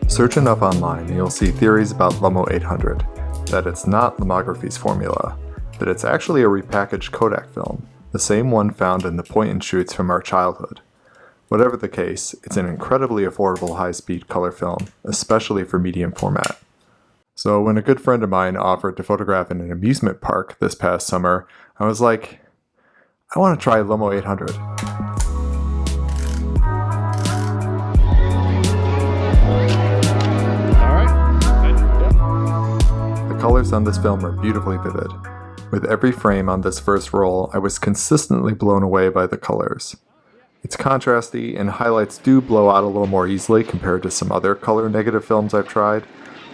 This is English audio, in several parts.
Search enough online and you'll see theories about Lomo 800, that it's not Lomography's formula, that it's actually a repackaged Kodak film, the same one found in the point-and-shoots from our childhood. Whatever the case, it's an incredibly affordable high-speed color film, especially for medium format. So when a good friend of mine offered to photograph in an amusement park this past summer, I was like, I want to try Lomo 800. The colors on this film are beautifully vivid. With every frame on this first roll, I was consistently blown away by the colors. It's contrasty, and highlights do blow out a little more easily compared to some other color negative films I've tried,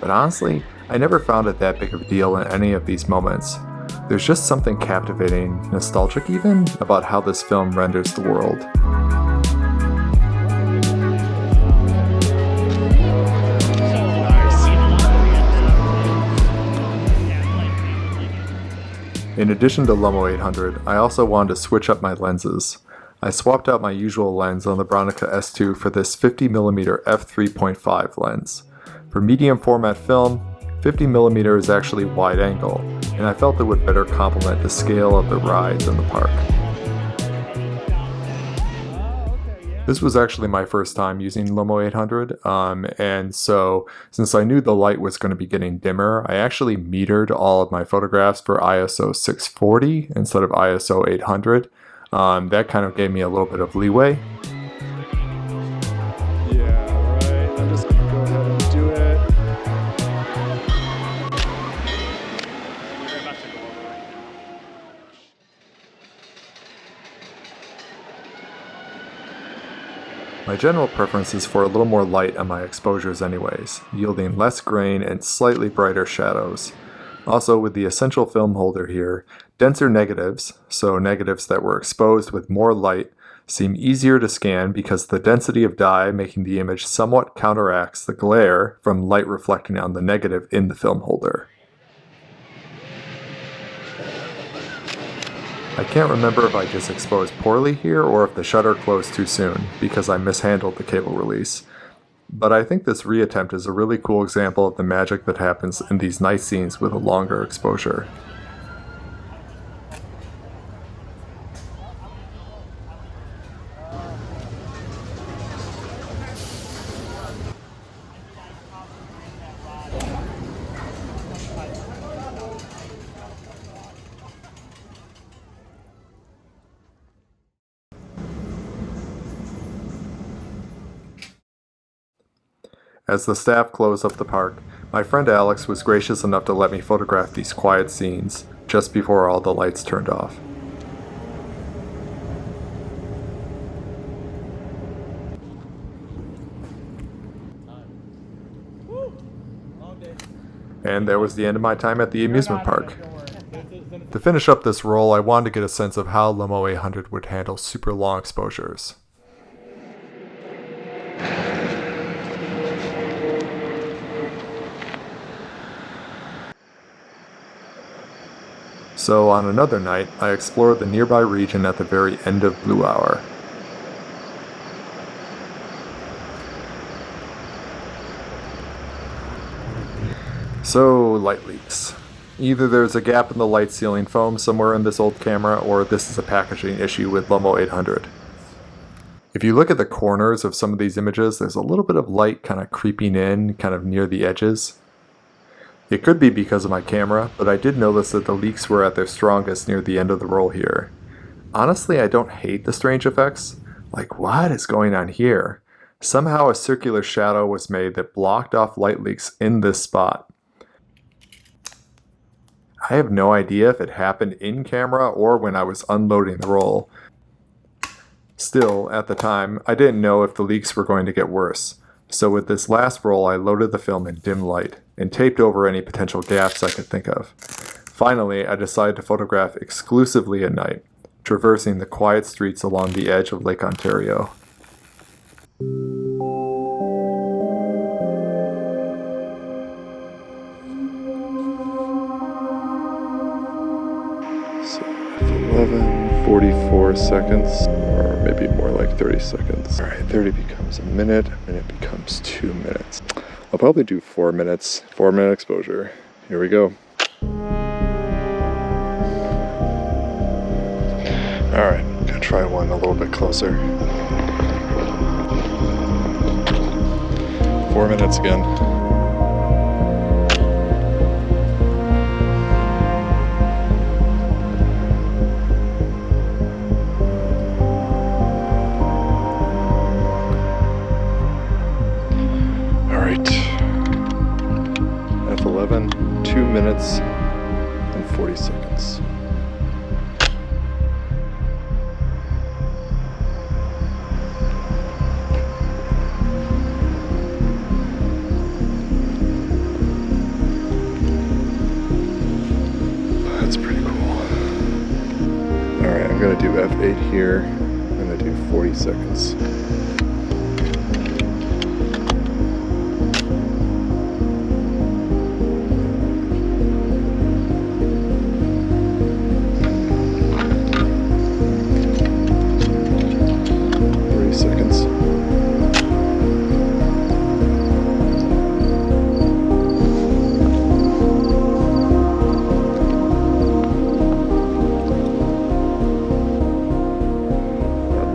but honestly, I never found it that big of a deal in any of these moments. There's just something captivating, nostalgic even, about how this film renders the world. In addition to Lomo 800, I also wanted to switch up my lenses. I swapped out my usual lens on the Bronica S2 for this 50mm f3.5 lens. For medium format film, 50mm is actually wide angle, and I felt it would better complement the scale of the rides in the park. This was actually my first time using Lomo 800, and so since I knew the light was going to be getting dimmer, I actually metered all of my photographs for ISO 640 instead of ISO 800. That kind of gave me a little bit of leeway. Yeah, right. I'm just going to go ahead and do it. My general preference is for a little more light on my exposures anyways, yielding less grain and slightly brighter shadows. Also, with the essential film holder here, denser negatives, so negatives that were exposed with more light, seem easier to scan because the density of dye making the image somewhat counteracts the glare from light reflecting on the negative in the film holder. I can't remember if I just exposed poorly here or if the shutter closed too soon, because I mishandled the cable release. But I think this reattempt is a really cool example of the magic that happens in these night scenes with a longer exposure. As the staff closed up the park, my friend Alex was gracious enough to let me photograph these quiet scenes just before all the lights turned off. And that was the end of my time at the amusement park. To finish up this roll, I wanted to get a sense of how Lomo 800 would handle super long exposures. So on another night, I explored the nearby region at the very end of Blue Hour. So, light leaks. Either there's a gap in the light sealing foam somewhere in this old camera, or this is a packaging issue with Lomo 800. If you look at the corners of some of these images, there's a little bit of light kind of creeping in, kind of near the edges. It could be because of my camera, but I did notice that the leaks were at their strongest near the end of the roll here. Honestly, I don't hate the strange effects. Like, what is going on here? Somehow a circular shadow was made that blocked off light leaks in this spot. I have no idea if it happened in camera or when I was unloading the roll. Still, at the time, I didn't know if the leaks were going to get worse. So with this last roll, I loaded the film in dim light and taped over any potential gaps I could think of. Finally, I decided to photograph exclusively at night, traversing the quiet streets along the edge of Lake Ontario. So 11, 44 seconds, or maybe more like 30 seconds. All right, 30 becomes a minute becomes 2 minutes. I'll probably do 4 minutes, 4-minute exposure. Here we go. All right, I'm gonna try one a little bit closer. 4 minutes again. All right, F11, 2 minutes and 40 seconds. That's pretty cool. Alright, I'm gonna do F8 here. I'm gonna do 40 seconds.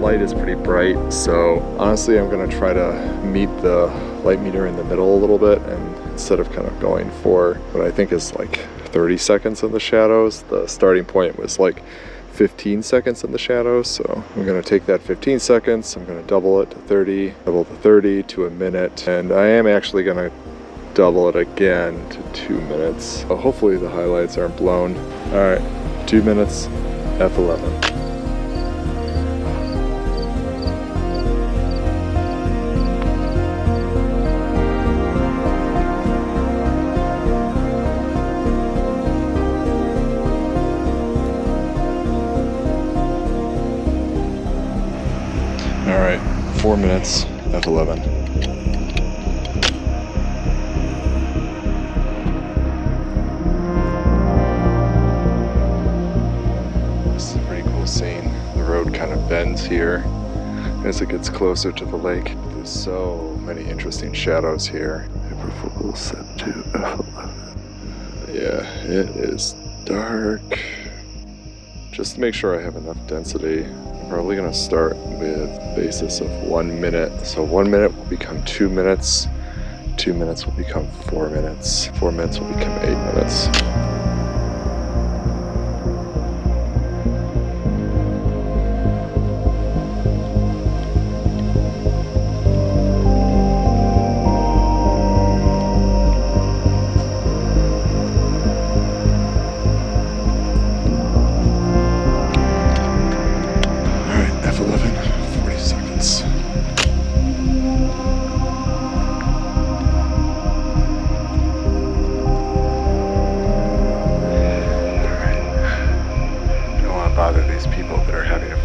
Light is pretty bright, so honestly I'm going to try to meet the light meter in the middle a little bit, and instead of kind of going for what I think is like 30 seconds in the shadows, the starting point was like 15 seconds in the shadows. So I'm going to take that 15 seconds, I'm going to double it to 30, double the 30 to a minute, and I am actually going to double it again to 2 minutes. So hopefully the highlights aren't blown. Alright, 2 minutes, F11. Alright, 4 minutes, F11. This is a pretty cool scene. The road kind of bends here as it gets closer to the lake. There's so many interesting shadows here. Hyperfocal set to F11. Yeah, it is dark. Just to make sure I have enough density, I'm probably going to start with a basis of 1 minute. So 1 minute will become 2 minutes, 2 minutes will become 4 minutes, 4 minutes will become 8 minutes.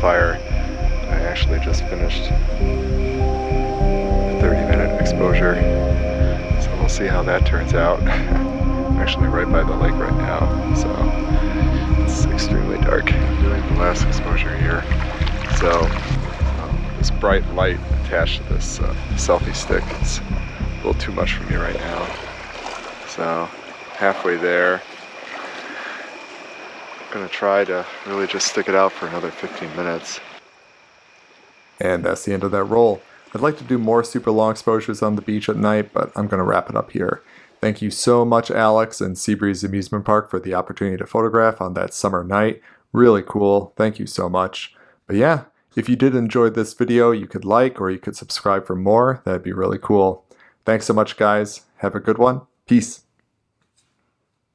Fire. I actually just finished a 30-minute exposure, so we'll see how that turns out. I'm actually right by the lake right now, so it's extremely dark. I'm doing the last exposure here, so this bright light attached to this selfie stick is a little too much for me right now. So halfway there. Gonna try to really just stick it out for another 15 minutes. And that's the end of that roll. I'd like to do more super long exposures on the beach at night, but I'm gonna wrap it up here. Thank you so much, Alex and Seabreeze Amusement Park, for the opportunity to photograph on that summer night. Really cool. Thank you so much. But yeah, If you did enjoy this video, you could like or you could subscribe for more. That'd be really cool. Thanks so much, guys. Have a good one. Peace.